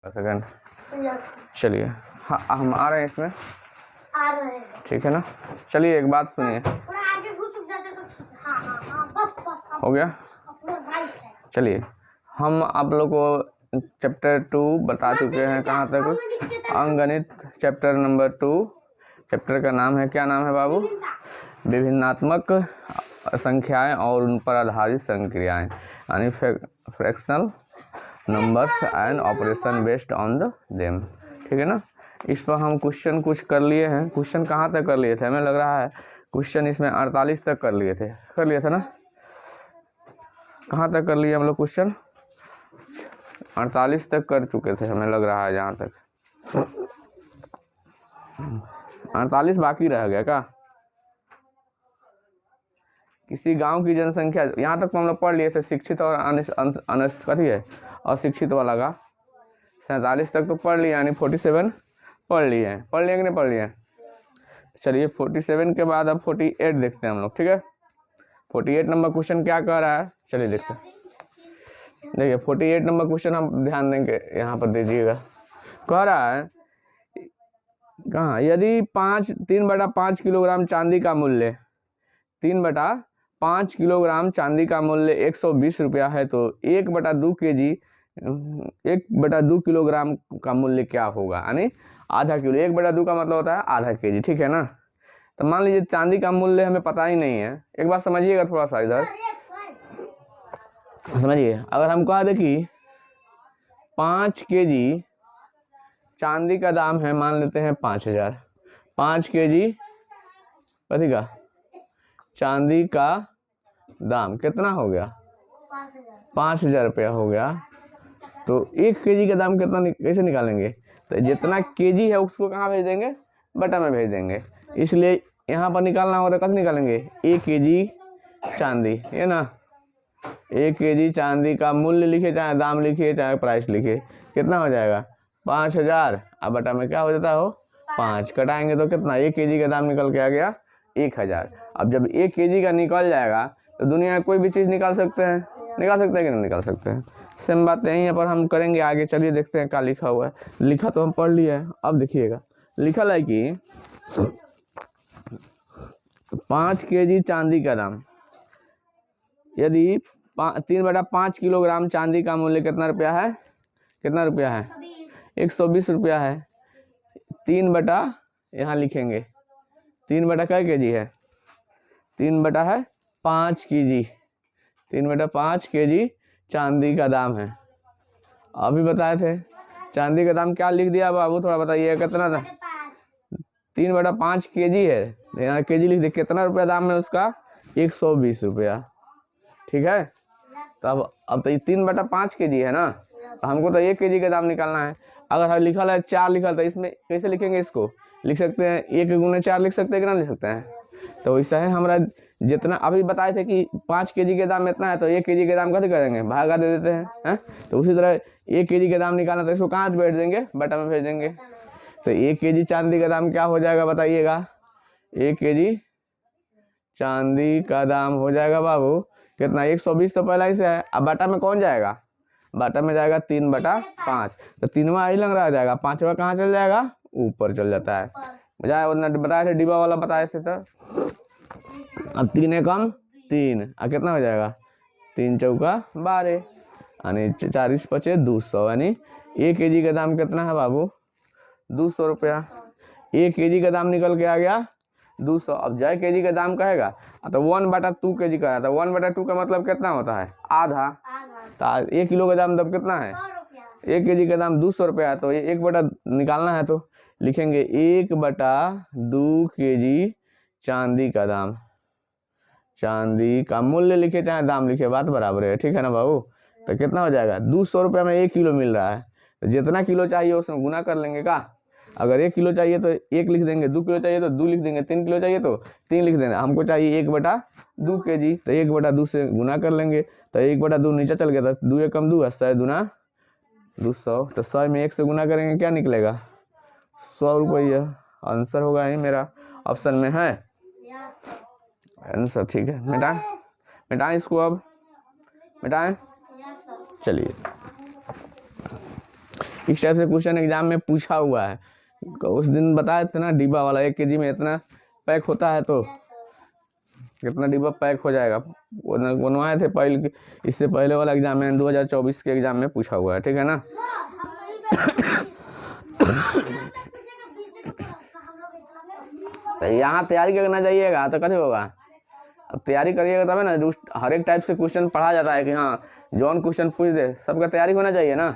Second चलिए। हाँ हम आ रहे हैं इसमें, आ रहे हैं। ठीक है ना। चलिए एक बात सुनिए, थोड़ा आगे घुस जाते तो ठीक है। हाँ बस हो गया। अपना राइट है। चलिए हम आप लोग को चैप्टर 2 बता चुके हैं। कहाँ तक? अंकगणित चैप्टर नंबर 2। चैप्टर का नाम है, क्या नाम है बाबू? विभिन्नात्मक संख्याएं और उन पर आधारित संक्रियाएं, यानी fractional numbers and operation based on the them, ठीक है ना। इस पर हम क्वेश्चन कुछ कर लिए हैं। क्वेश्चन कहाँ तक कर लिए थे? हमें लग रहा है क्वेश्चन इसमें 48 तक कर लिए थे ना। कहाँ तक कर लिए हम लोग क्वेश्चन? 48 तक कर चुके थे हमें लग रहा है। जहाँ तक 48 बाकी रह गया क्या? किसी गांव की जनसंख्या, यहाँ तक तो हम लोग पढ़ लिए थे। शिक्षित और कथी है, अशिक्षित वाला का 47 तक तो पढ़ लिया, यानी 47 पढ़ लिए हैं। पढ़ लिए कि नहीं पढ़ लिए? चलिए 47 के बाद अब 48 देखते हैं हम लोग, ठीक है। 48 नंबर क्वेश्चन क्या कह रहा है, चलिए देखते हैं। देखिए 48 नंबर क्वेश्चन हम ध्यान देंगे, यहाँ पर दीजिएगा। कह रहा है कहाँ, यदि 3/5 किलोग्राम चांदी का मूल्य 3/5 किलोग्राम चांदी का मूल्य 120 रुपया है, तो 1/2 किलोग्राम का मूल्य क्या होगा? यानी आधा किलो। 1/2 का मतलब होता है आधा केजी, ठीक है ना। तो मान लीजिए चांदी का मूल्य हमें पता ही नहीं है। एक बात समझिएगा थोड़ा सा, इधर समझिए। अगर हम कह दें कि 5 केजी चांदी का दाम है, मान लेते हैं 5000। 5 केजी कथी का चांदी का दाम कितना हो गया? 5000 रुपया हो गया। तो 1 केजी का दाम कितना कैसे निकालेंगे? तो जितना केजी है उसको कहाँ भेज देंगे? बटा में भेज देंगे। इसलिए यहाँ पर निकालना होगा तो कब निकालेंगे? 1 केजी चांदी, है ना। 1 केजी चांदी का मूल्य लिखे, चाहे दाम लिखिए चाहे प्राइस लिखिए, कितना हो जाएगा? 5000। अब बटा में क्या हो जाता हो? 5 कटाएंगे तो कितना? 1 केजी का दाम निकल के आ गया 1000। अब जब 1 केजी का निकल जाएगा तो दुनिया में कोई भी चीज़ निकाल सकते हैं कि नहीं निकाल सकते हैं? सेम बात यहीं पर हम करेंगे आगे। चलिए देखते हैं क्या लिखा हुआ है। लिखा तो हम पढ़ लिया है, अब देखिएगा। लिखा है कि 5 केजी चांदी का दाम, यदि 3/5 किलोग्राम चांदी का मूल्य कितना रुपया है? 120 रुपया है। 3 बटा यहाँ लिखेंगे, 3 बटा क्या केजी है? 3/5 केजी। 3/5 केजी चांदी का दाम है। अभी बताए थे चांदी का दाम क्या लिख दिया बाबू, थोड़ा बताइए कितना था? 3/5 केजी है, यहाँ केजी लिख दे। कितना रुपया दाम है उसका? 120 रुपया, ठीक है। तो अब तो 3/5 केजी है ना, तो हमको तो 1 केजी का दाम निकालना है। अगर लिखा है 4 लिखा, तो इसमें कैसे लिखेंगे? इसको लिख सकते हैं 1 गुने 4 लिख सकते हैं कि ना लिख सकते हैं? तो वैसा है हमारा, जितना अभी बताए थे कि 5 केजी के दाम इतना है, तो 1 केजी के दाम कैसे करेंगे? भागा दे देते हैं। तो उसी तरह 1 केजी के दाम निकालना, तो इसको कहाँ भेज देंगे? बटा में भेज देंगे। तो 1 केजी चांदी का दाम क्या हो जाएगा बताइएगा? 1 केजी चांदी का दाम हो जाएगा बाबू कितना? 120 तो पहले ही से है। अब बाटा में कौन जाएगा? बाटा में जाएगा 3/5। तो 3वां आई लग रहा आ जाएगा, 5वां कहाँ चल जाएगा? ऊपर चल जाता है। बताया थे डिब्बा वाला बताए थे। तो अब 3 एकम 3, कितना हो जाएगा? 3 चौका 12, यानी 40 पचे 200, यानी 1 केजी का दाम कितना है बाबू? 200 रुपया। 1 केजी का दाम निकल के आ गया 200। अब जय केजी का दाम कहेगा तो 1/2 केजी का है। तो 1/2 का मतलब कितना होता है? आधा। तो 1 किलो का दाम तब कितना है? 1 केजी का दाम 200 रुपया है। तो 1/2 निकालना है, तो लिखेंगे 1/2 केजी चांदी का दाम। चांदी का मूल्य लिखे चाहे दाम लिखे, बात बराबर है, ठीक है ना बाबू। तो कितना हो जाएगा? 200 रुपया में 1 किलो मिल रहा है। तो जितना किलो चाहिए उसमें गुना कर लेंगे का। अगर 1 किलो चाहिए तो 1 लिख देंगे, 2 किलो चाहिए तो 2 लिख देंगे, 3 किलो चाहिए तो 3 लिख देंगे। हमको चाहिए 1/2 केजी, तो 1/2 से गुना कर लेंगे। तो 1/2 नीचे चल गया, तो 2 एकम 2, 100 दूना 200। तो 100 में 1 से गुना करेंगे, क्या निकलेगा? 100 रुपया। आंसर होगा ही मेरा ऑप्शन में है आंसर, ठीक है। मिटाएं इसको, अब मिटाएं। चलिए इस टाइप से क्वेश्चन एग्जाम में पूछा हुआ है। उस दिन बताए थे ना डिब्बा वाला, 1 kg में इतना पैक होता है तो कितना डिब्बा पैक हो जाएगा, बनवाए थे पहले, इससे पहले वाला एग्जाम में 2024 के एग्जाम में पूछा हुआ है, ठीक है ना। तो यहाँ तैयारी करना जाइएगा तो कैसे होगा, अब तैयारी करिएगा तब ना, हर एक टाइप से क्वेश्चन पढ़ा जाता है कि हाँ जौन क्वेश्चन पूछ दे सबका तैयारी होना चाहिए ना।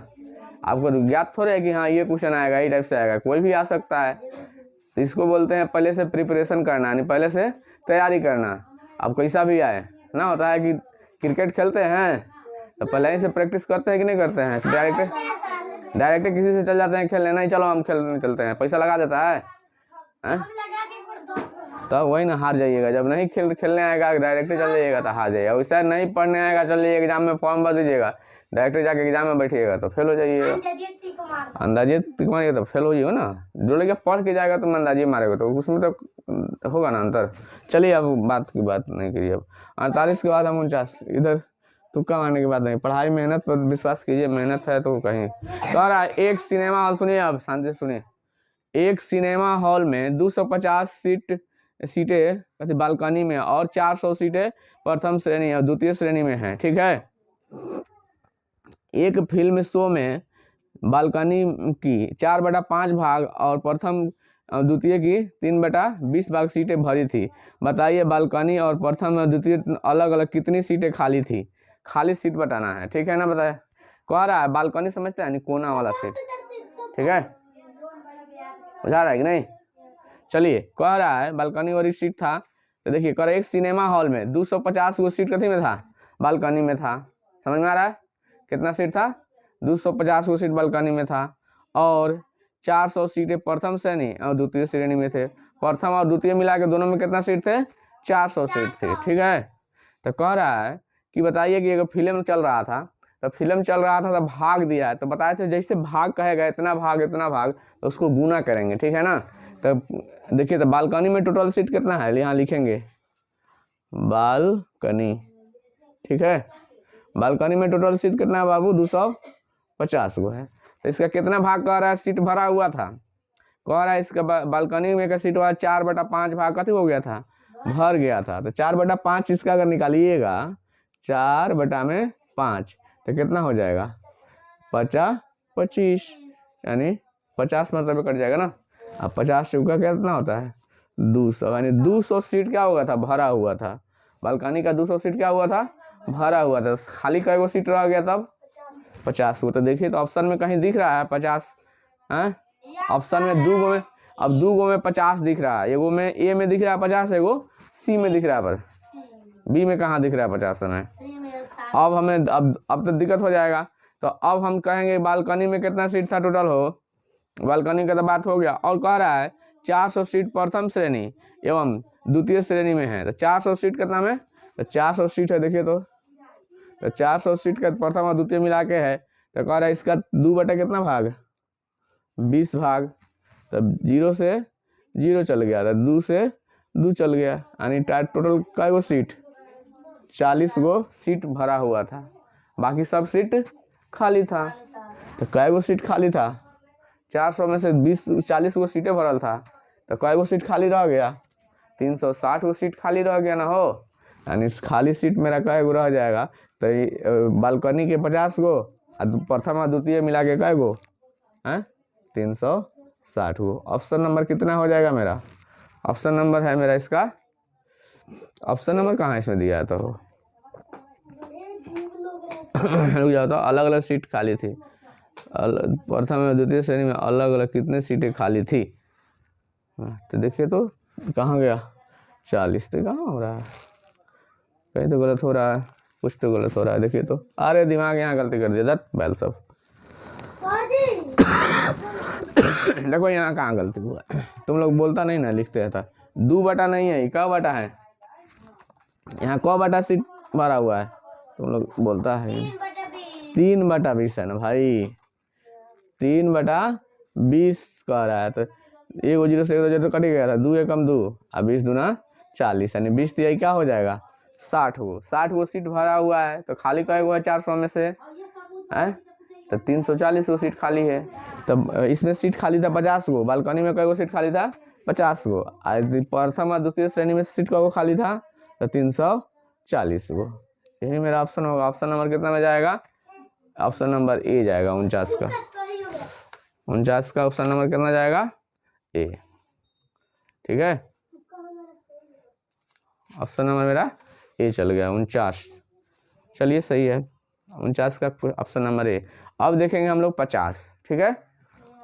आपको ज्ञात थोड़े है कि हाँ ये क्वेश्चन आएगा, ये टाइप से आएगा, कोई भी आ सकता है। तो इसको बोलते हैं पहले से प्रिपरेशन करना, यानी पहले से तैयारी करना। अब कैसा भी आए ना, होता है कि क्रिकेट खेलते हैं तो पहले ही से प्रैक्टिस करते हैं कि नहीं करते हैं, डायरेक्ट किसी से चल जाते हैं खेलने, नहीं चलो हम खेलने चलते हैं, पैसा लगा देता है। तो वही ना हार जाइएगा, जब नहीं खेलने आएगा डायरेक्ट चल जाइएगा तो हार जाइएगा। वैसा नहीं पढ़ने आएगा चल जाइए एग्जाम में फॉर्म भर दीजिएगा, डायरेक्ट जाके एग्जाम में बैठिएगा तो फेल हो जाइएगा। अंदाजे टिक मारिएगा तो फेल हो जाइएगा ना, जो लगे पढ़ के जाएगा तो अंदाजे मारेगा तो उसमें तो होगा ना अंतर। चलिए अब बात की बात नहीं करिए। अब 48 के बाद हम 49, इधर तुक्का मारने की बात नहीं, पढ़ाई मेहनत पर विश्वास कीजिए, मेहनत है तो कहीं। तो रहा एक सिनेमा हॉल, सुनिए अब शांति से सुनिए, एक सिनेमा हॉल में 250 सीटें बालकनी में और 400 सीटें प्रथम श्रेणी और द्वितीय श्रेणी में हैं, ठीक है। एक फिल्म शो में बालकनी की 4/5 भाग और प्रथम द्वितीय की 3/20 भाग सीटें भरी थी। बताइए बालकनी और प्रथम और द्वितीय अलग अलग कितनी सीटें खाली थी, खाली सीट बताना है, ठीक है ना। बताया कह रहा है बालकनी समझते हैं, कोना वाला सीट, ठीक है, बुझा रहा है कि नहीं। चलिए कह रहा है बालकनी वाली सीट था, तो देखिए कह रहा है एक सिनेमा हॉल में 250 वो सीट कथी में था, बालकनी में था। समझ में आ रहा है, कितना सीट था, 250 वो सीट बालकनी में था, और 400 सीटें प्रथम श्रेणी और द्वितीय श्रेणी में थे। प्रथम और द्वितीय मिला के दोनों में कितना सीट थे, 400 सीट थे, ठीक है। तो कह रहा है कि बताइए कि अगर फिल्म चल रहा था, तो फिल्म चल रहा था तो भाग दिया है, तो बताए थे जैसे भाग कहेगा इतना भाग तो उसको गुना करेंगे, ठीक है ना। तो देखिए तो बालकनी में टोटल सीट कितना है, यहाँ लिखेंगे बालकनी, ठीक है। बालकनी में टोटल सीट कितना है बाबू, 250 गो है। तो इसका कितना भाग कह रहा है, सीट भरा हुआ था, कह रहा है इसका बालकनी में का सीट हुआ 4/5 भाग कथी हो गया था, भर गया था। तो 4/5 इसका अगर निकालिएगा 4/5 तो कितना हो जाएगा, 25, यानी 50 मतलब कट जाएगा ना। अब 50 से का कितना होता है 200, यानी 200 सीट क्या हुआ था, भरा हुआ था। बालकनी का 200 सीट क्या हुआ था, भरा हुआ था। खाली कै गो सीट रह गया तब, 50 गो। तो देखिए तो ऑप्शन में कहीं दिख रहा है 50 है, ऑप्शन में 2 गो में, अब 2 गो में 50 दिख रहा है, एगो में ए में दिख रहा है 50, एगो सी में दिख रहा है, पर बी में कहाँ दिख रहा है 50 में। अब हमें अब तो दिक्कत हो जाएगा। तो अब हम कहेंगे बालकनी में कितना सीट था टोटल हो, बालकनी का तो बात हो गया। और कह रहा है 400 सीट प्रथम श्रेणी एवं द्वितीय श्रेणी में है, तो 400 सीट कितना में, तो 400 सीट है, देखिए तो 400 सीट का प्रथम और द्वितीय मिला के है। तो कह रहा है इसका 2 कितना भाग, 20 भाग। तब 0 से 0 चल गया था, 2 से 2 चल गया, यानी टोटल कै गो सीट, 40 गो सीट भरा हुआ था, बाकी सब सीट खाली था। तो कै गो सीट खाली था, 400 में से 40 गो सीटें भरल था, तो कै गो सीट खाली रह गया, 360 गो सीट खाली रह गया ना हो, यानी खाली सीट मेरा कै गो रह जाएगा। तो बालकनी के 50 गो प्रथम और द्वितीय मिला के कै गो है, 360 गो। ऑप्शन नंबर कितना हो जाएगा मेरा, ऑप्शन नंबर है मेरा इसका, ऑप्शन नंबर कहाँ इसमें दिया है, तो रुक जाओ, तो अलग अलग सीट खाली थी, प्रथम और द्वितीय श्रेणी में अलग अलग कितने सीटें खाली थी। तो देखिए तो कहाँ गया 40, तो कहाँ हो रहा है, कहीं तो गलत हो रहा है, कुछ तो गलत हो रहा है। देखिए तो अरे दिमाग यहाँ गलती कर दिया दत्त बैल सब। देखो यहाँ कहाँ गलती हुआ, तुम लोग बोलता नहीं ना, लिखते रहता 2 बटा नहीं है, क्या बटा है, यहाँ क बटा सीट भरा हुआ है, तुम लोग बोलता है 3/20 है ना भाई, 3/20 कह रहा है। तो 1 0 से 1 0 तो कट गया था, 2 एकम 2 और 20 दूना 40, यानी 20 तिहाई क्या हो जाएगा 60 गो। 60 गो सीट भरा हुआ है, तो खाली कै गो है 400 में से है, तो 340 गो सीट खाली है। तब इसमें सीट खाली था 50 गो, बालकनी में कई गो सीट खाली था 50 गो। प्रथम और द्वितीय श्रेणी में सीट का वो खाली था तो 340 गो। यही मेरा ऑप्शन होगा। ऑप्शन नंबर कितना में जाएगा? ऑप्शन नंबर ए जाएगा 49 का। 49 का ऑप्शन नंबर कितना जाएगा? ए। ठीक है, ऑप्शन नंबर मेरा ए चल गया 49। चलिए सही है, 49 का ऑप्शन नंबर ए। अब देखेंगे हम लोग 50। ठीक है,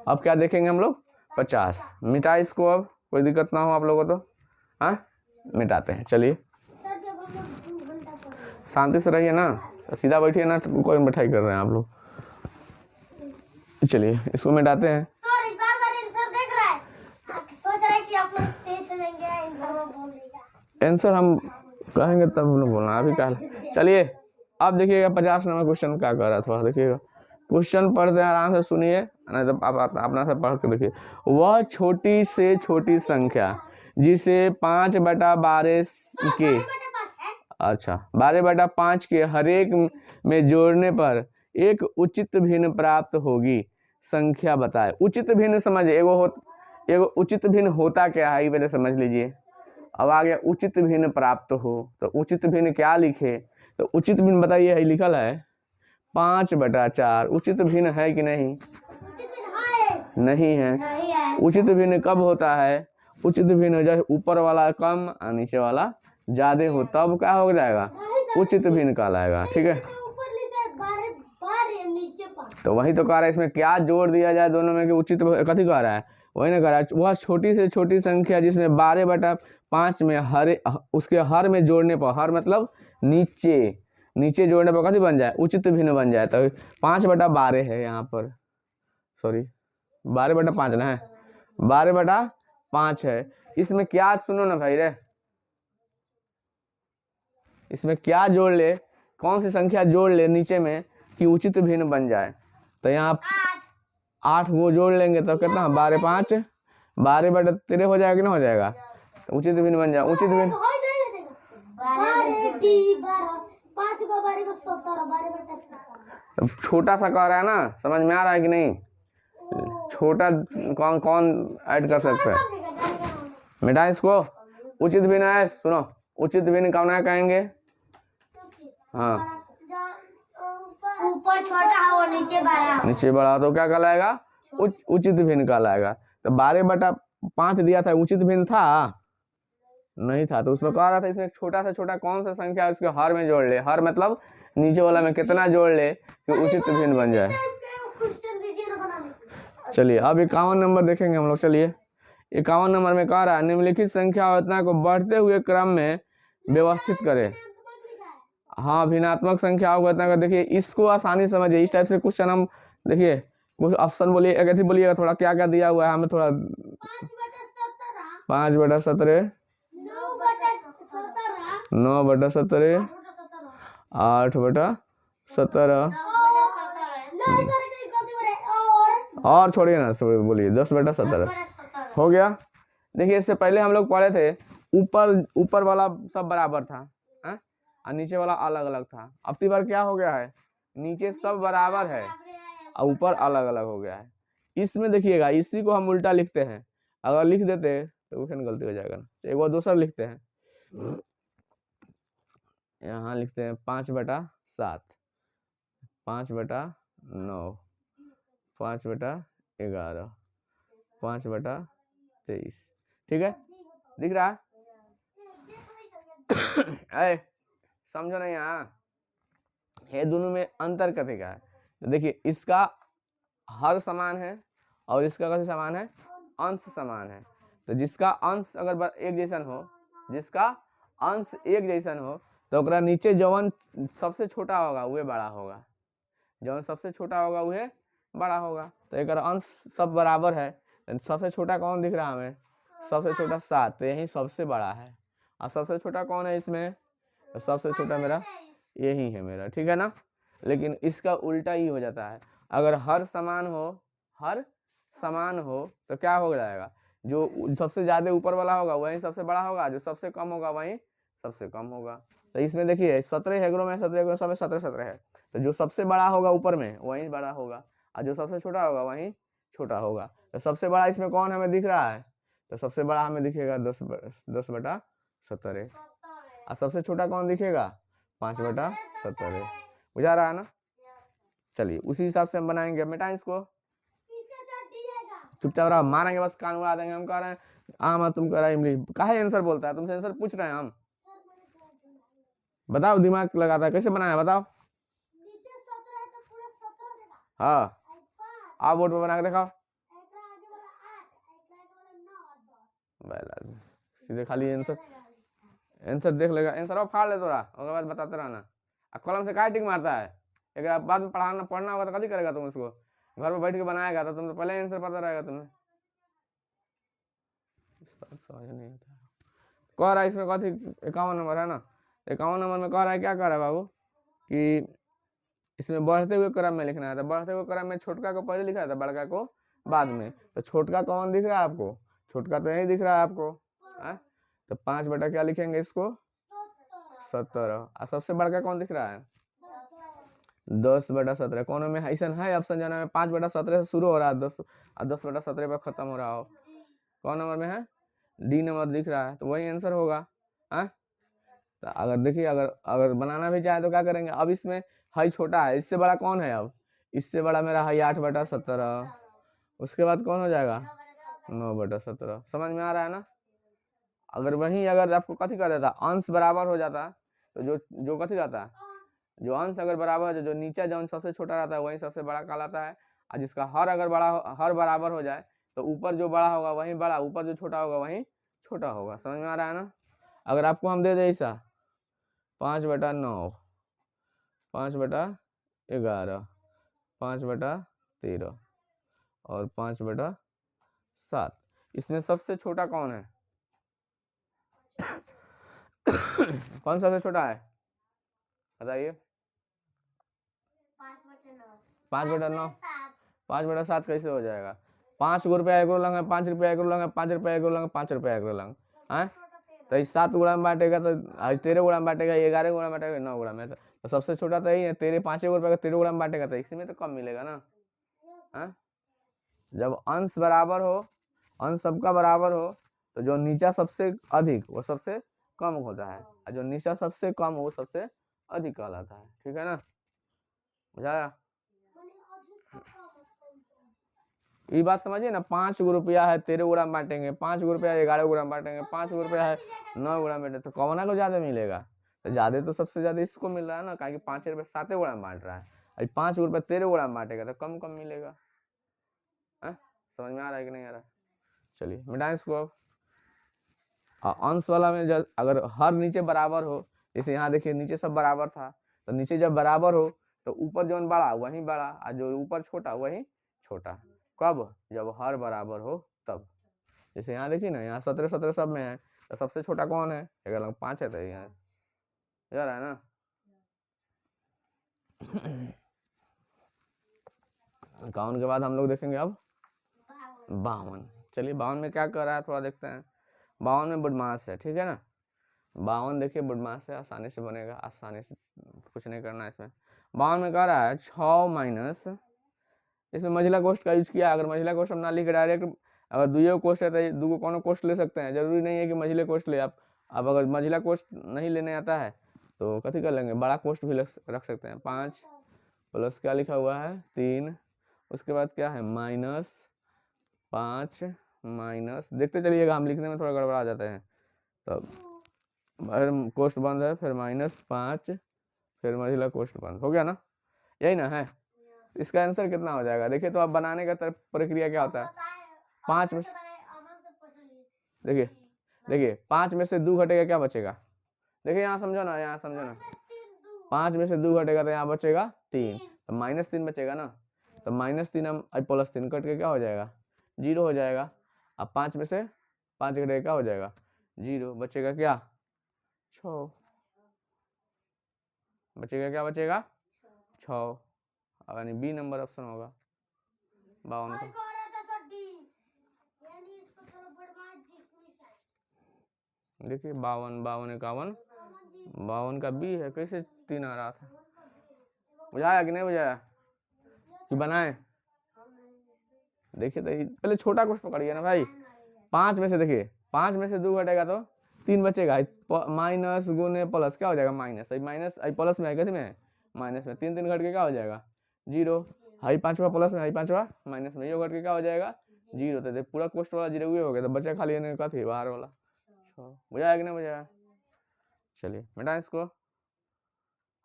अब क्या देखेंगे हम लोग? 50। मिटा इसको, अब कोई दिक्कत ना हो आप लोगों को तो। हाँ, मिटाते हैं। चलिए शांति से रहिए ना, सीधा बैठिए ना, कोई मिठाई कर रहे हैं आप लोग। चलिए इसको मिटाते हैं। सॉरी, बार-बार आंसर देख रहा है, सोच रहा है कि आप लोग तेज से लेंगे, आंसर वो बोल देगा। आंसर हम कहेंगे तब हम लोग बोलना, अभी क्या। चलिए अब देखिएगा 50 नंबर क्वेश्चन क्या कर रहा है, थोड़ा देखिएगा। क्वेश्चन पढ़ते हैं, आराम से सुनिए, नहीं तो आप अपना से पढ़ के देखिए। वह छोटी से छोटी संख्या जिसे 5/12 के, अच्छा 12/5 के हरेक में जोड़ने पर एक उचित भिन्न प्राप्त होगी, संख्या बताए। उचित भिन्न समझिए, एगो उचित भिन्न होता क्या है ये पहले समझ लीजिए। अब आ गया उचित भिन्न प्राप्त हो, तो उचित भिन्न क्या लिखे? तो उचित भिन्न बताइए, है लिखल है 5/4। उचित भिन्न है कि नहीं? नहीं है। उचित भिन्न कब होता है? उचित भिन्न जब ऊपर वाला कम और नीचे वाला ज्यादा हो, तब क्या हो जाएगा? उचित भिन्न कहलाएगा। ठीक है, तो वही तो कह रहा है, इसमें क्या जोड़ दिया जाए दोनों में कि उचित कथी कह रहा है? वही ना कह रहा है, वह छोटी से छोटी संख्या जिसमें 12/5 में उसके हर में जोड़ने पर, हर मतलब नीचे जोड़ने पर कथी बन जाए? उचित भिन्न बन जाए। तो 5/12 है यहाँ पर, सॉरी 12/5 ना है, 12/5 है। इसमें क्या, सुनो ना भाई रे, इसमें क्या जोड़ ले, कौन सी संख्या जोड़ ले नीचे में कि उचित भिन्न बन जाए? तो यहाँ 8 वो जोड़ लेंगे तो कितना? 12/5, 12/13 हो जाएगा कि ना हो जाएगा? तो उचित भिन्न बन जाए। उचित भिन्न छोटा सा कह रहा है ना, समझ में आ रहा है कि नहीं? छोटा कौन ऐड कर सकते हैं? मिटा इसको। उचित भिन्न है, सुनो, उचित भिन्न कौन है कहेंगे? हाँ, ऊपर छोटा और नीचे बड़ा तो क्या कहलाएगा? उचित भिन्न कहलाएगा। तो 12/5 दिया था, उचित भिन्न था? नहीं था। तो उसमें कह रहा था इसमें छोटा से छोटा कौन सा संख्या है उसके हर में जोड़ ले, हर मतलब नीचे वाला में कितना जोड़ ले कि उचित भिन्न बन जाए। चलिए अब 51 नंबर देखेंगे हम लोग। चलिए 51 नंबर में कह रहा है निम्नलिखित संख्या और रचना को बढ़ते हुए क्रम में व्यवस्थित करें। हाँ, भिन्नात्मक संख्या को देखिए, इसको आसानी समझिए। इस टाइप से क्वेश्चन हम देखिए, कुछ ऑप्शन बोलिए, एक ऐसी बोलिएगा थोड़ा क्या क्या दिया हुआ है हमें थोड़ा। 5/17, 9/17, 8/17, और छोड़िए ना, बोलिए 10/17 हो गया। देखिए इससे पहले हम लोग पढ़े थे ऊपर वाला सब बराबर था और नीचे वाला अलग अलग था। अब की बार क्या हो गया है? नीचे सब बराबर है और ऊपर अलग अलग हो गया है। इसमें देखिएगा, इसी को हम उल्टा लिखते हैं। अगर लिख देते तो फिर गलती हो जाएगा। एक बार दूसरा लिखते हैं, यहाँ लिखते हैं 5/7, 5/9, 5/11, 5/23। ठीक है, दिख रहा है? समझो नहीं? यहाँ ये दोनों में अंतर कथी का है? तो देखिए इसका हर समान है और इसका कथी समान है? अंश समान है। तो जिसका अंश अगर एक जैसन हो, जिसका अंश एक जैसन हो, तो ओकरा नीचे जवन सबसे छोटा होगा वह बड़ा होगा, जवन सबसे छोटा होगा वह बड़ा होगा। तो एक अंश सब बराबर है, सबसे छोटा कौन दिख रहा है हमें? सबसे छोटा 7, तो यही सबसे बड़ा है। और सबसे छोटा कौन है इसमें? तो सबसे छोटा मेरा यही है मेरा। ठीक है ना? लेकिन इसका उल्टा ही हो जाता है। अगर हर समान हो तो क्या हो जाएगा? जो सबसे ज्यादा ऊपर वाला होगा वही सबसे बड़ा होगा, जो सबसे कम होगा वही सबसे कम होगा। तो इसमें देखिए 17 हेगरो में 17 हेगरो सब 17 है, तो जो सबसे बड़ा होगा ऊपर में वही बड़ा होगा, और जो सबसे छोटा होगा वही छोटा होगा। तो सबसे बड़ा इसमें कौन हमें दिख रहा है? तो सबसे बड़ा हमें दिखेगा 10/17, और सबसे छोटा कौन दिखेगा? 5/17। बुझा रहा है ना? चलिए उसी हिसाब से हम बनाएंगे। मिटा इसको, चुपचाप रहा, मारेंगे बस, कान उड़ा देंगे। हम कह रहे हैं आम तुम कह रहा है इमली, काहे आंसर बोलता है? तुमसे आंसर पूछ रहे हैं हम, बताओ, दिमाग लगाता है, कैसे बनाया बताओ। हाँ, आप बोर्ड पे बना के दिखाओ। सीधे खाली आंसर देख लेगा, आंसर फाड़ ले तोरा, उसके बाद बताते रहना। कलम से काहे टिक मारता है? एक बाद में पढ़ना होगा तो कभी करेगा तुम उसको? घर में बैठ के बनाएगा तो तुम तो पहले आंसर पता रहेगा तुम्हें। समझ नहीं आता। कह रहा है इसमें कथी 51 नंबर है ना, 51 नंबर में कह रहा है, क्या कह रहा है बाबू कि इसमें बढ़ते हुए क्रम में लिखना है। तो बढ़ते हुए क्रम में छोटका को पहले लिखा था, बड़का को बाद में। तो छोटका कौन दिख रहा है आपको? छोटका तो यही दिख रहा है आपको। तो 5 बटा क्या लिखेंगे इसको? 17। और सबसे बड़का कौन दिख रहा है? 10/17। कौन में ऐसा है ऑप्शन जाना में 5/17 से शुरू हो रहा है 10/17 पर खत्म हो रहा हो? कौन नंबर में है? डी नंबर दिख रहा है, तो वही आंसर होगा। तो अगर देखिए, अगर बनाना भी चाहे तो क्या करेंगे? अब इसमें हाई छोटा है, इससे बड़ा कौन है? अब इससे बड़ा मेरा हाई 8/17। उसके बाद कौन हो जाएगा? 9/17। समझ में आ रहा है ना? अगर आपको कथी कर देता, अंश बराबर हो जाता, तो जो कथी रहता है, जो अंश अगर बराबर है, जो नीचा जो सबसे छोटा रहता है वही सबसे बड़ा कहलाता है। और जिसका हर बराबर हो जाए तो ऊपर जो बड़ा होगा वही बड़ा, ऊपर जो छोटा होगा वही छोटा होगा। समझ में आ रहा है ना? अगर आपको हम दे दे ऐसा 5/9, 5/11, 5/13 और 5/7, इसमें सबसे छोटा कौन है? कौन सबसे छोटा है बताइए? 5/9। 5/7 कैसे हो जाएगा? 5 रुपया एक लंग, 5 रुपया एक लंग, 5 रुपया एक लंग, 5 रुपया एक लंग है। तो 7 गुणा में बांटेगा तो 13 गुणा में बांटेगा, 11 गुणा में बांटेगा, 9 गुणा में। तो सबसे छोटा तो यही है। 5 रुपये का 13 गुणा में बांटेगा तो इसी में तो कम मिलेगा ना। जब अंश बराबर हो, अंश सबका बराबर हो, तो जो नीचा सबसे अधिक वो सबसे कम होता है, और जो नीचा सबसे कम वो सबसे अधिक कहलाता है। ठीक है ना? बुझाया? ये बात समझिए ना। 5 रुपया है 13 गुणा में बांटेंगे, 5 रुपया 11 गुणा में बांटेंगे, 5 रुपया है 9 गुणा में, तो कौन को ज्यादा मिलेगा? तो ज्यादा तो सबसे ज्यादा इसको मिल रहा है ना, कारण कि 5 रुपये 7 गुणा में बांट रहा है। 5 रुपये 13 गुणा में बांटेगा तो कम कम मिलेगा। समझ में आ रहा है कि नहीं आ रहा? चलिए मिटाएं इसको। अब अंश वाला में जब अगर हर नीचे बराबर हो, जैसे यहाँ देखिए नीचे सब बराबर था, तो नीचे जब बराबर हो तो ऊपर जो बड़ा वही बड़ा, और जो ऊपर छोटा वही छोटा। कब? जब हर बराबर हो तब। जैसे यहाँ देखिए ना, यहाँ 17 सब में है, तो सबसे छोटा कौन है? अगर 5 है तो यहाँ जा रहा है ना। इक्यावन के बाद हम लोग देखेंगे अब 52। चलिए 52 में क्या कर रहा है थोड़ा देखते हैं। 52 में बुडमास है, ठीक है ना। 52 देखिए बुडमास है, आसानी से बनेगा, आसानी से, कुछ नहीं करना है इसमें। 52 में कह रहा है 6 माइनस, इसमें महिला कोष्ठ का यूज किया। अगर महिला कोष्ठ हम ना लिखे डायरेक्ट, अगर दुइयो कोष्ठ है तो दूगो कोनो कोष्ठ ले सकते हैं, जरूरी नहीं है कि महिला कोष्ठ ले आप। अब अगर महिला कोष्ठ नहीं लेने आता है तो कथी कर लेंगे, बड़ा कोष्ठ भी रख सकते हैं। 5 प्लस क्या लिखा हुआ है 3, उसके बाद क्या है -5 माइनस, देखते चलिएगा, हम लिखने में थोड़ा गड़बड़ा जाते हैं। तब कोष्ठ बंद है, फिर -5, फिर महिला कोष्ठ बंद हो गया ना, यही ना है। इसका आंसर कितना हो जाएगा? देखिए तो अब बनाने का प्रक्रिया क्या होता है। 5 में देखिए 5 में से 2 घटेगा, क्या बचेगा? देखिए यहाँ समझो ना, यहाँ समझो ना, 5 में से 2 घटेगा तो यहाँ बचेगा 3, तो -3 बचेगा ना। तो -3 हम +3 कट के क्या हो जाएगा? 0 हो जाएगा। अब 5 में से 5 घटेगा क्या हो जाएगा? 0, बचेगा क्या? 6 बचेगा, क्या बचेगा? 6, यानी बी नंबर ऑप्शन होगा 52 का। देखिए 52, 51, 51 का बी है। कैसे 3 आ रहा था? बुझाया कि नहीं बुझाया कि बनाए? देखिए तो पहले छोटा कुछ पकड़िए ना भाई। 5 में से देखिए 5 में से 2 घटेगा तो 3 बचेगा। माइनस गुने प्लस क्या हो जाएगा? माइनस। माइनस प्लस में है, कैसे में है? माइनस में। 3 3 घट के क्या हो जाएगा? 0। हाई 5वां प्लस में, हाई 5वां माइनस में, ये घट के क्या हो जाएगा? 0। तो पूरा कोष्ट वाला 0 हो गया, तो बचा खाली इन्हें का थी बाहर वाला। बुझाया कि नहीं बुझाया? चलिए बेटा इसको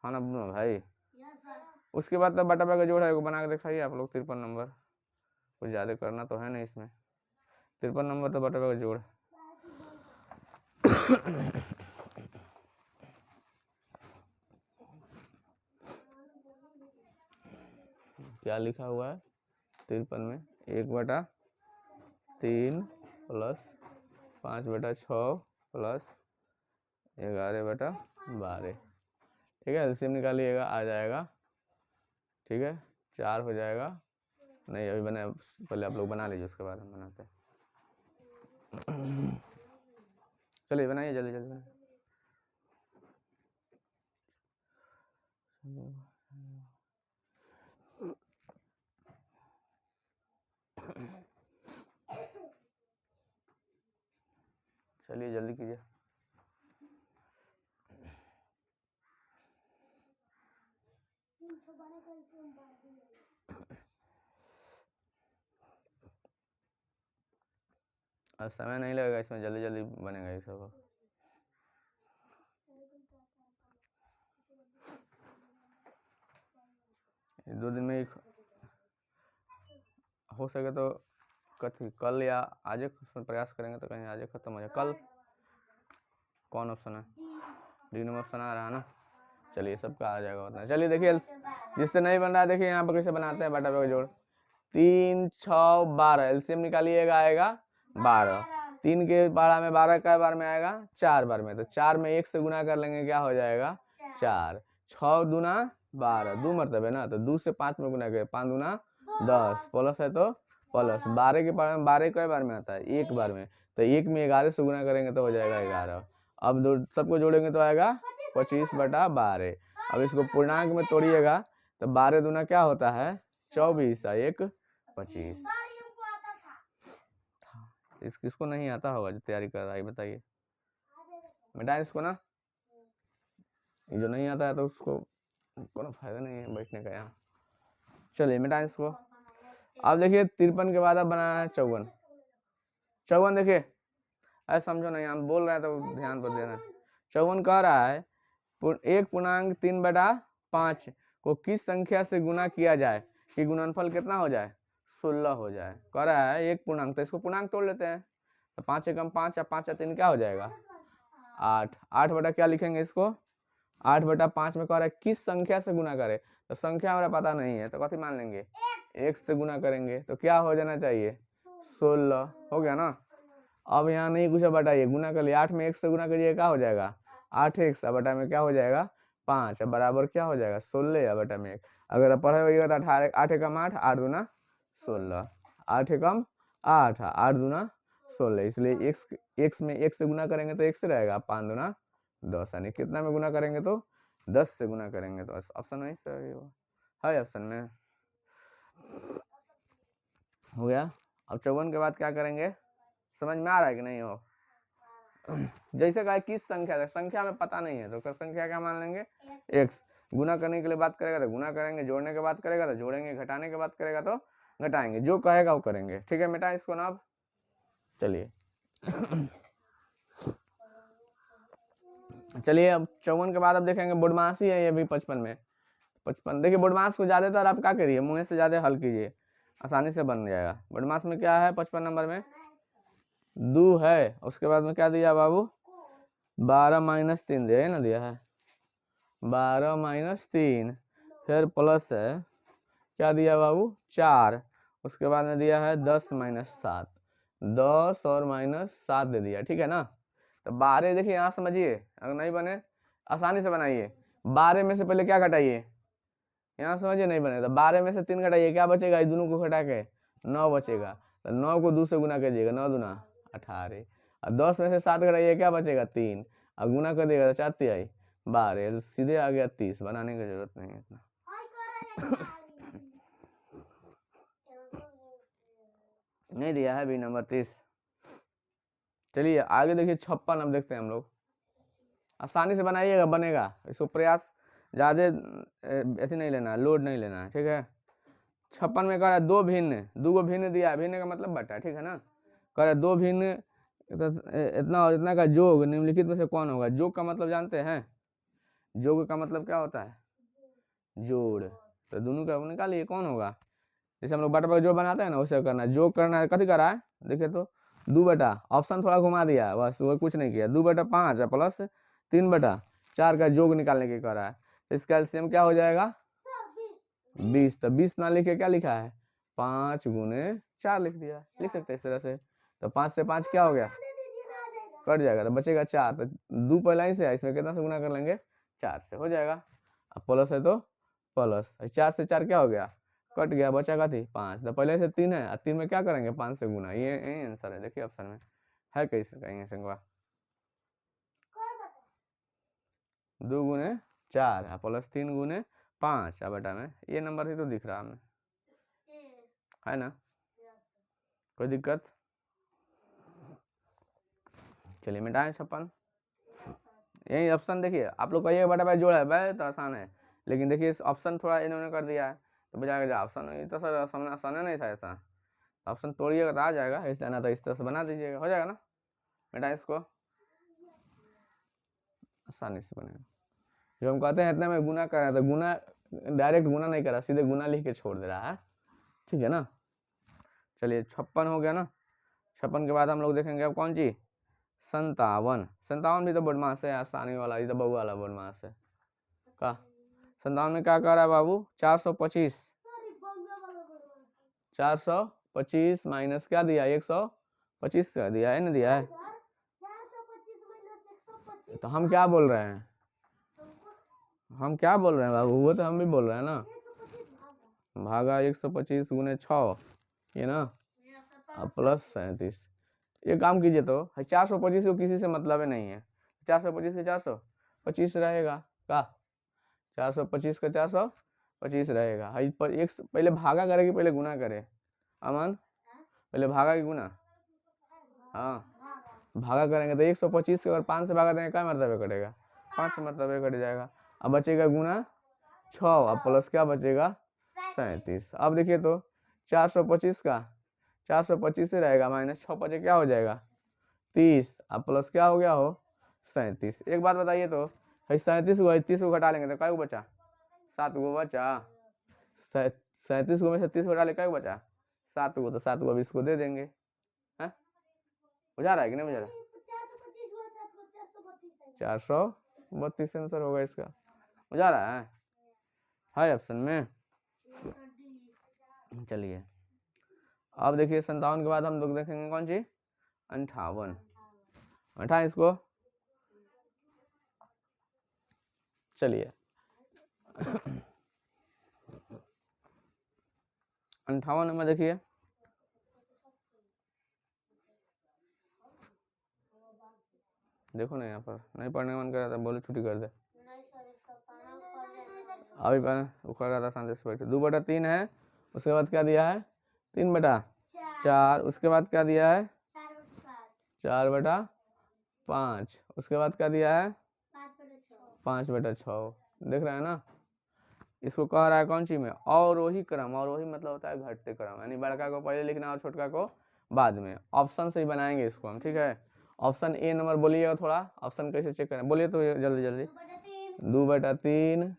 हाँ ना भाई। उसके बाद तो बटा का जोड़ है वो बना के दिखाइए आप लोग। 53 नंबर, कुछ ज़्यादा करना तो है नहीं इसमें। 53 नंबर तो बटा का जोड़। क्या लिखा हुआ है 53 में? 1/3 प्लस 5/6 प्लस 11/12। ठीक है, एलसीएम निकालिएगा, आ जाएगा। ठीक है, 4 हो जाएगा। नहीं अभी बना, पहले आप लोग बना लीजिए, उसके बाद हम बनाते हैं। चलिए बनाइए जल्दी जल्दी बनाइए। चलिए जल्दी कीजिए। अब समय नहीं लगेगा इसमें, जल्दी जल्दी बनेगा ये सब। दो दिन में हो सके तो कल या आज प्रयास करेंगे, तो कहीं आज खत्म हो जाए। कल कौन ऑप्शन है? डी नंबर ऑप्शन आ रहा है ना। चलिए सबका आ जाएगा उतना। चलिए देखिए जिससे नहीं बन रहा है देखिए यहाँ पर कैसे बनाते हैं बटा का जोड़। 3 6 12 एलसीएम निकालिएगा, आएगा 12। 3 के बारह में 12 का बार में आएगा 4 बार में, तो 4 में 1 से गुना कर लेंगे, क्या हो जाएगा? 4। 6 दूना 12, 2 मरतबे ना, तो 2 से 5 में गुना करें, 5 दूना 10 प्लस है तो प्लस। 12 के बार में 12 कई बार में आता है? 1 बार में, तो 1 में 11 से गुना करेंगे तो हो जाएगा 11। अब सबको जोड़ेंगे तो आएगा 25/12। अब इसको पूर्णांक में तोड़िएगा तो 12 दूना क्या होता है? 24 और 1 25। किसको नहीं आता होगा जो तैयारी कर रहा है बताइए। बेटा इसको ना, ये जो नहीं आता है तो उसको कोई फायदा नहीं है बैठने का यहाँ। चलिए बेटा इसको अब देखिए 53 के बाद अब बनाना है 54। 54 देखिए ऐसा समझो नहीं, हम बोल रहे हैं तो ध्यान पर देना। 54 कह रहा है 1/3/5 को किस संख्या से गुना किया जाए कि गुणनफल कितना हो जाए? 16 हो जाए। कह रहा है 1 पूर्णांक, तो इसको पूर्णांक तोड़ लेते हैं। तो 5 एकम 5 या 5 या 3 क्या हो जाएगा? 8। 8 बटा क्या लिखेंगे इसको? 8/5 में कह रहा है किस संख्या से गुना करे, तो संख्या हमारा पता नहीं है, तो कथी मान लेंगे? 1 से गुना करेंगे, तो क्या हो जाना चाहिए? 16 हो गया ना। अब यहाँ नहीं कुछ बताइए, गुना कर लिया। 8 में 1 से गुना करिए, क्या हो जाएगा? 8x बटा में क्या हो जाएगा? 5 बराबर क्या हो जाएगा? 16 बटा में 1। अगर आप पढ़े होइएगा तो 18 8 एकम 8 8 दूना 16, 8 एकम 8 8 दूना 16। इसलिए x में 1 से गुना करेंगे तो 1 से रहेगा, 5 दूना 10, यानी कितना में गुना करेंगे तो 10 से गुना करेंगे। तो ऑप्शन नहीं सही है, ऑप्शन में हो गया। अब 54 के बाद क्या करेंगे, समझ में आ रहा है कि नहीं हो? जैसे कहा किस संख्या, संख्या में पता नहीं है तो संख्या क्या मान लेंगे? x। गुना करने के लिए बात करेगा तो गुना करेंगे, जोड़ने के बात करेगा तो जोड़ेंगे, घटाने के बात करेगा तो घटाएंगे, जो कहेगा वो करेंगे। ठीक है बेटा इसको ना। अब चलिए चलिए अब 54 के बाद अब देखेंगे बुडमासी है ये भी 55 में। 55 देखिए बुडमास को ज्यादातर आप क्या करिए, मुँह से ज्यादा हल कीजिए, आसानी से बन जाएगा। बुडमास में क्या है 55 नंबर में? 2 है, उसके बाद में क्या दिया बाबू? 12 - 3 दिया है ना, दिया है 12 - 3, फिर प्लस है क्या दिया बाबू? 4। उसके बाद में दिया है 10 - 7, 10 और -7 दे दिया। ठीक है ना। तो 12 देखिए यहाँ समझिए, अगर नहीं बने आसानी से बनाइए। 12 में से पहले क्या घटाइए, यहाँ समझिए, नहीं बने तो 12 में से 3 घटाइए, क्या बचेगा? इस दोनों को घटा के 9 बचेगा, तो 9 को 2 से गुना कीजिएगा, 9 दूना 18। और 10 में से 7 घटाइए, क्या बचेगा? 3, और गुना कर देगा तो 4 × 3 = 12, सीधे आ गया 30। बनाने की जरूरत नहीं है इतना। नहीं दिया है बी नंबर 30। चलिए आगे देखिए 56। अब देखते हैं हम लोग, आसानी से बनाइएगा, बनेगा। इसको प्रयास ज़्यादा ऐसे नहीं लेना, लोड नहीं लेना है, ठीक है। 56 में कह रहा है दो भिन्न, दो को भिन्न दिया है, भिन्न का मतलब बटा, ठीक है ना। कह रहा है दो भिन्न इतना और इतना का योग निम्नलिखित में से कौन होगा। योग का मतलब जानते हैं, योग का मतलब क्या होता है, जोड़। तो दोनों का निकालिए कौन होगा। जैसे हम लोग बटा पर जोड़ बनाते हैं ना, वैसे करना है। जोड़ करना है, कथी करा है देखिए तो 2 बटा, ऑप्शन थोड़ा घुमा दिया बस, वो कुछ नहीं किया। 2 बटा 5 प्लस 3 बटा 4 का योग निकालने की करा है। तो इसका एलसीएम क्या हो जाएगा 20। तो 20 ना लिखे क्या लिखा है 5 गुने 4 लिख दिया, लिख सकते हैं इस तरह से। तो 5 से 5 क्या हो गया, कट जाएगा, तो बचेगा 4। तो 2 पहला ही से है, इसमें कितना से गुना कर लेंगे 4 से, हो जाएगा। अब प्लस है तो प्लस, 4 से 4 क्या हो गया, कट गया, बचा का थी 5। तो पहले से 3 है, 3 में क्या करेंगे 5 से गुना, ये आंसर है। देखिए ऑप्शन में है, कैसे कहेंगे संगवा 2 गुने 4 प्लस 3 गुने 5 बेटा में ये नंबर ही तो दिख रहा हमें, है ना, कोई दिक्कत। चलिए मिटाएं 56। यही ऑप्शन देखिए, आप लोग कहिए बटा भाई जोड़ है भाई तो आसान है, लेकिन देखिए इस ऑप्शन थोड़ा इन्होंने कर दिया है तो बजाय ऑप्शन, ये तो सर आसान नहीं था ऐसा। ऑप्शन तोड़िएगा तो आ जाएगा, इसलिए ना तो इस तरह से बना दीजिएगा, हो जाएगा ना। बेटा इसको आसानी से बनेगा। जो हम कहते हैं इतना में गुना कर रहा है, तो गुना डायरेक्ट गुना नहीं करा, सीधे गुना लिख के छोड़ दे रहा है, ठीक है ना। चलिए 56 हो गया ना। 56 के बाद हम लोग देखेंगे अब कौन सी 57। 57 भी तो बदमाश है, आसानी वाला, ये तो बहु वाला बदमाश है का। 57 में क्या कर रहा है बाबू 425, 425 माइनस क्या दिया 125 का दिया है ना, दिया है। तो हम क्या बोल रहे हैं, हम क्या बोल रहे हैं बाबू, वो तो हम भी बोल रहे हैं ना, भागा 125 गुने 6, ये ना, प्लस 37। ये काम कीजिए तो 425 को किसी से मतलब ही नहीं है, 425 के 425 रहेगा का, 425 का 425 रहेगा। पर एक पहले भागा करे कि पहले गुना करे अमन, पहले भागा कि गुना, हाँ भागा करेंगे तो 125 के अगर 5 से भागा देंगे क्या मरतबे कटेगा 5 मरतबे कट जाएगा। अब बचेगा गुना 6, अब प्लस क्या बचेगा 37। अब देखिए तो 425 का 425 से रहेगा, माइनस 6 बचे क्या हो जाएगा 30, अब प्लस क्या हो गया हो 37। एक बात बताइए तो 37 को 30 को घटा लेंगे तो क्या बचा 7 गो बचा, 37 को में से 30 को घटा ले क्या बचा 7 गो, तो 7 गो अब इसको दे देंगे। है बुझा रहा है कि नहीं बुझा रहा, 432 आंसर होगा इसका, बुझा रहा है ऑप्शन में। चलिए अब देखिए 57 के बाद हम लोग देखेंगे कौन सी 58। हटा इसको, चलिए 58 में देखिए देखो ना, यहाँ पर नहीं पढ़ने का मन कर रहा था, बोले छुट्टी कर दे, अभी वो कर रहा था शांति से बैठे। 2 बटा 3 है, उसके बाद क्या दिया है 3 बटा 4, उसके बाद क्या दिया है 4 बटा 5, उसके बाद क्या दिया है 5 बटा 6। देख रहे हैं ना, इसको कह रहा है कौन सी में अवरोही क्रम, अवरोही मतलब होता है घटते क्रम, यानी बड़का को पहले लिखना और छोटका को बाद में। ऑप्शन से ही बनाएंगे इसको हम, ठीक है। ऑप्शन ए नंबर बोलिएगा, थोड़ा ऑप्शन कैसे चेक करें बोलिए तो जल्दी जल्दी। 2 बटा 3,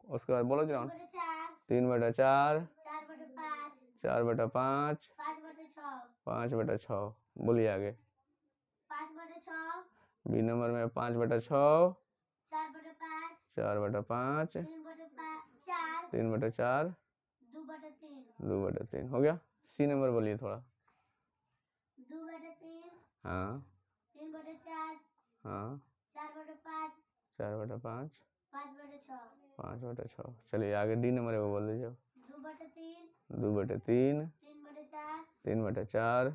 उसके बाद बोलो क्या 3 बटा 4, 4 बटा 5, 5 बटा 6, बोलिए आगे। बी नंबर में 5 बटा 6, 4 बटा 5, 3 बटा 4, 2 बटा 3 हो गया। सी नंबर बोलिए थोड़ा। 2 बटा 3, हाँ 3 बटा 4, हाँ 4 बटा 5, 4 बटा 5, 5 बटा 6, 5 बटा 6। चलिए आगे डी नंबर है वो बोल दीजिए। 2 बटा 3, 2 बटा 3, 3 बटा 4, 3 बटा 4,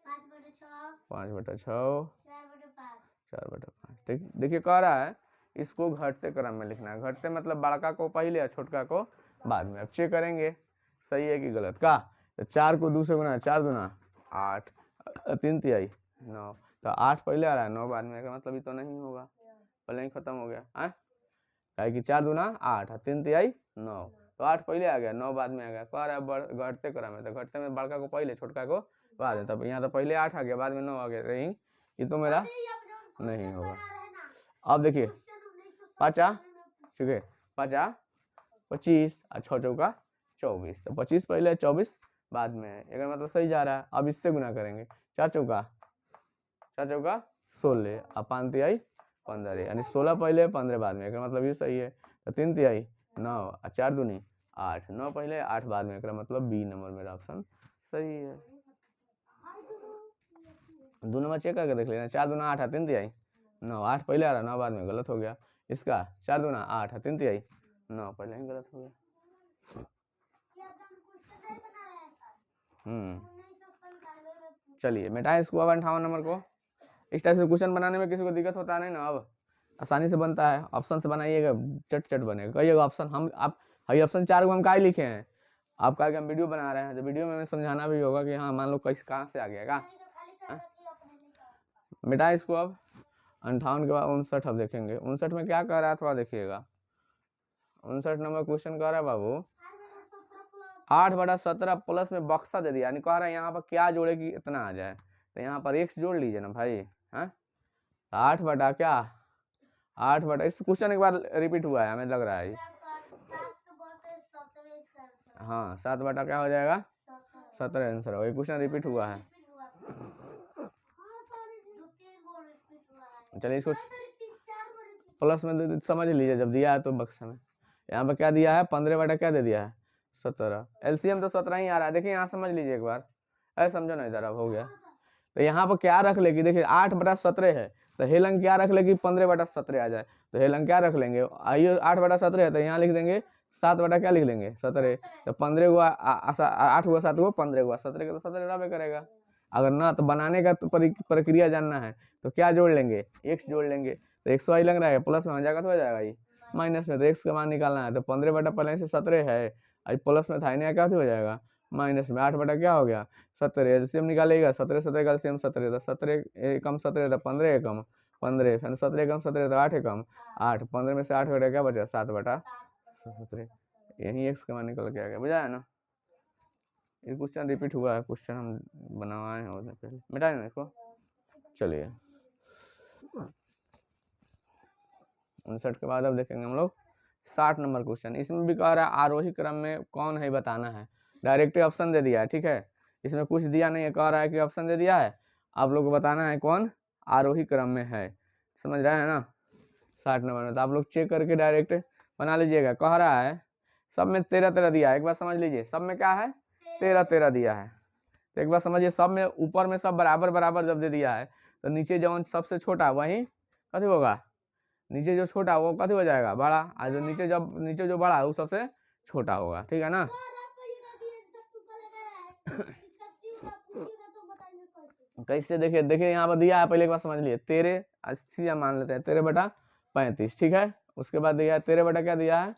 5 बटा 6, 5 बटा 6, 4 बटा 5। 4 बटा 5। देखिए कह रहा है इसको घटते क्रम में लिखना है। घटते मतलब बड़का को पहले और छोटका को बाद में। अब चेक करेंगे सही है कि गलत का। तो 4 को 2 से गुना, 4 दूना 8, 3 तिहाई 9, तो 8 पहले आ रहा है 9 बाद में, का मतलब ये तो नहीं होगा, पहले ही खत्म हो गया है। क्या कि 4 दूना 8 और 3 तिहाई 9, तो 8 पहले आ गया 9 बाद में आ गया। कह रहा है घटते क्रम में, तो घटते में बड़का को पहले छोटका को बाद में, तब यहाँ तो पहले 8 आ गया बाद में 9 आ गया, नहीं ये तो मेरा नहीं होगा। अब देखिए 5 ठीक है, 5 25 और 6 चौका 24, तो 25 पहले 24 बाद में, एक मतलब सही जा रहा है। अब इससे गुना करेंगे, 4 चौका 16 और 5 तिहाई 15, यानी 16 पहले 15 बाद में, एक मतलब ये सही है। तो 3 तिहाई 9 और 4 दूनी 8, 9 पहले 8 बाद में, एक मतलब बी नंबर मेरा ऑप्शन सही है। 2 नंबर चेक करके देख लेना, 4 दूना 8 और 3 तिहाई 9, 8 पहले आ रहा 9 बाद में, गलत हो गया। इसका 4 दूना 8 और 3 तिहाई 9 पहले ही गलत हो गया। चलिए मिटाएं इसको अब 58 नंबर को। इस टाइप से क्वेश्चन बनाने में किसी को दिक्कत होता नहीं ना, अब आसानी से बनता है। ऑप्शन से बनाइएगा, चट चट बनेगा। कहिएगा ऑप्शन हम आप ऑप्शन 4 को हम क्या लिखे हैं, आप कहा कि हम वीडियो बना रहे हैं, तो वीडियो में हमें समझाना भी होगा कि हाँ मान लो कैसे कहाँ से आ गया का। मिटाएं इसको अब 58 के बाद 59 अब देखेंगे। 59 में क्या कह रहा है थोड़ा देखिएगा। 59 नंबर क्वेश्चन कह रहा है बाबू 8/17 प्लस में बक्सा दे दिया, यानी कह रहा है यहाँ पर क्या जोड़े कि इतना आ जाए, तो यहाँ पर x जोड़ लीजिए ना भाई। हाँ 8 इस क्वेश्चन एक बार रिपीट हुआ है हमें लग रहा है। हाँ 7 क्या हो जाएगा 17 आंसर हो, क्वेश्चन रिपीट हुआ है। चलिए इसको प्लस में समझ लीजिए, जब दिया है तो बक्सा में यहाँ पर क्या दिया है 15 क्या दे दिया है 17, एलसीएम तो 17 ही आ रहा है। देखिए यहाँ समझ लीजिए एक बार, ऐसे समझो ना इधर, अब हो गया। तो यहाँ पर क्या रख लेगी, देखिए 8/17 है, तो हेलंग क्या रख लेगी 15/17 आ जाए, तो हेलंग क्या रख लेंगे, आइए 8/17 है तो यहाँ लिख देंगे 7 क्या लिख लेंगे 17, तो 15 हुआ 8 हुआ 7 हुआ 15 हुआ 17 का, तो 17 रहबे करेगा। अगर ना तो बनाने का तो प्रक्रिया जानना है तो क्या जोड़ लेंगे x जोड़ लेंगे, तो 100 ही लग रहा है, प्लस में हो जाएगा तो हो जाएगा ये माइनस में, तो x का मान निकालना है, तो 15 पहले से 17 है, आज प्लस में था नहीं क्या हो जाएगा माइनस में, 8 क्या हो गया 17, एलसीएम निकालेगा 17 का एलसीएम 17, तो 17 कम 17 तो 15 कम 15, फिर 17 कम 17 तो 8 कम 8, 15 में से 8 घटा क्या बचा 7/17, यही x का मान निकल के आ गया। बुझा है ना, ये क्वेश्चन रिपीट हुआ है, क्वेश्चन हम बनवाए हैं पहले, मिटाए ना इसको। चलिए 59 के बाद अब देखेंगे हम लोग 60 नंबर क्वेश्चन। इसमें भी कह रहा है आरोही क्रम में कौन है बताना है, डायरेक्ट ऑप्शन दे दिया है, ठीक है, इसमें कुछ दिया नहीं है, कह रहा है कि ऑप्शन दे दिया है, आप लोग को बताना है कौन आरोही क्रम में है, समझ रहे हैं ना। 60 नंबर में तो आप लोग चेक करके डायरेक्ट बना लीजिएगा। कह रहा है सब में 13 दिया है, एक बार समझ लीजिए, सब में क्या है 13 दिया है, तो एक बार समझिए सब में ऊपर में सब बराबर बराबर जब दे दिया है, तो नीचे जो सबसे छोटा वही कथी होगा, नीचे जो छोटा वो कथी हो जाएगा बड़ा, और जो नीचे जो बड़ा है वो सबसे छोटा होगा, ठीक है ना। कैसे देखिए यहाँ पर दिया है, पहले एक बार समझ लिए 13 मान लेते हैं 13/35, ठीक है। उसके बाद दिया है 13 क्या दिया है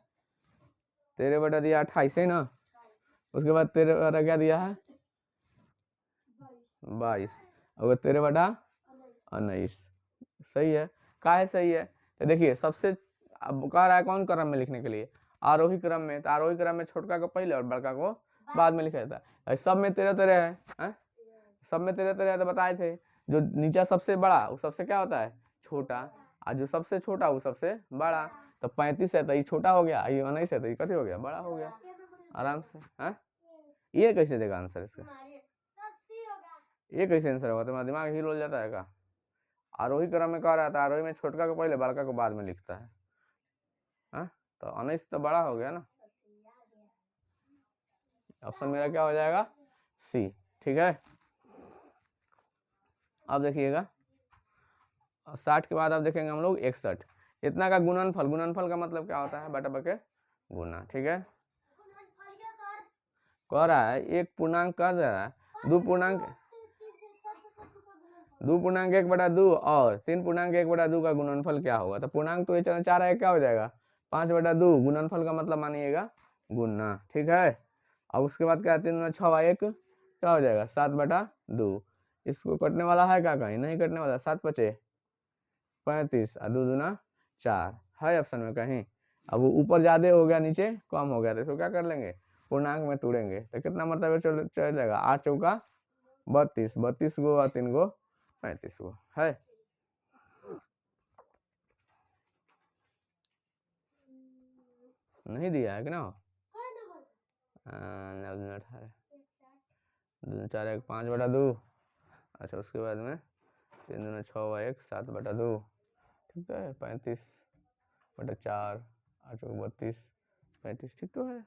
13 दिया 28 है ना, उसके बाद 13 क्या दिया है 22, और 13/19 सही है। का है सही है, तो देखिए सबसे अब कह रहा है कौन क्रम में लिखने के लिए, आरोही क्रम में, तो आरोही क्रम में छोटका को पहले और बड़का को बाद में लिखा जाता है। सब में 13 है, सब में 13 है, तो बताए थे जो नीचे सबसे बड़ा वो सबसे क्या होता है छोटा, और जो सबसे छोटा वो सबसे बड़ा, तो 35 है तो ये छोटा हो गया, ये 19 है तो ये कथी हो गया बड़ा हो गया आराम से। है ये कैसे देगा आंसर इसका, ये कैसे आंसर होगा, तुम्हारा दिमाग हिल हो जाता है का। आरोही क्रम में कह रहा था आरोही में छोटका को पहले बड़का को बाद में लिखता है, हाँ तो 19 तो बड़ा हो गया ना, ऑप्शन मेरा क्या हो जाएगा सी, ठीक है। अब देखिएगा 60 के बाद अब देखेंगे हम लोग 61, इतना का गुणनफल, गुणनफल का मतलब क्या होता है बटा बके गुना, ठीक है। कह रहा है एक पूर्णांक कर दे रहा है 2.1/2 और 3.1/2 का गुणनफल क्या होगा, तो पूर्णांक तो 4 है क्या हो जाएगा 5/2, गुणनफल का मतलब मानिएगा गुना, ठीक है। अब उसके बाद क्या है, 3 दूना 6 1 क्या हो जाएगा 7/2। इसको कटने वाला है क्या, कहीं नहीं कटने वाला, 7 5 35 और 2 दूना 4 है ऑप्शन में कहीं। अब वो ऊपर ज्यादा हो गया नीचे कम हो गया, तो इसको क्या कर लेंगे, पूर्णांक में तोड़ेंगे, तो कितना मतलब चल जाएगा 8 चौका 32, 32 गो और 3 गो 35 गो है। नहीं दिया है कि ना, 18 2 4 1 5/2। अच्छा उसके बाद में 3 दूना 6 1 7/2, ठीक तो है। 35/4 8 चौक 32 35, ठीक तो है।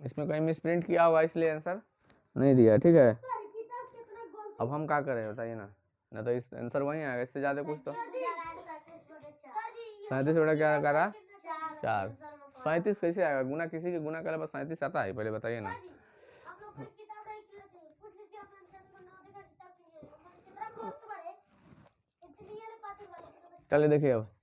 इसमें कहीं मिस प्रिंट किया होगा इसलिए आंसर नहीं दिया, ठीक है। अब हम क्या करें बताइए ना तो इस आंसर वही आएगा, इससे ज्यादा कुछ तो। 37 बटा क्या करा 4, 37 कैसे आएगा, गुना किसी के गुना करे बस 37 आता है, पहले बताइए ना। चलिए देखिए अब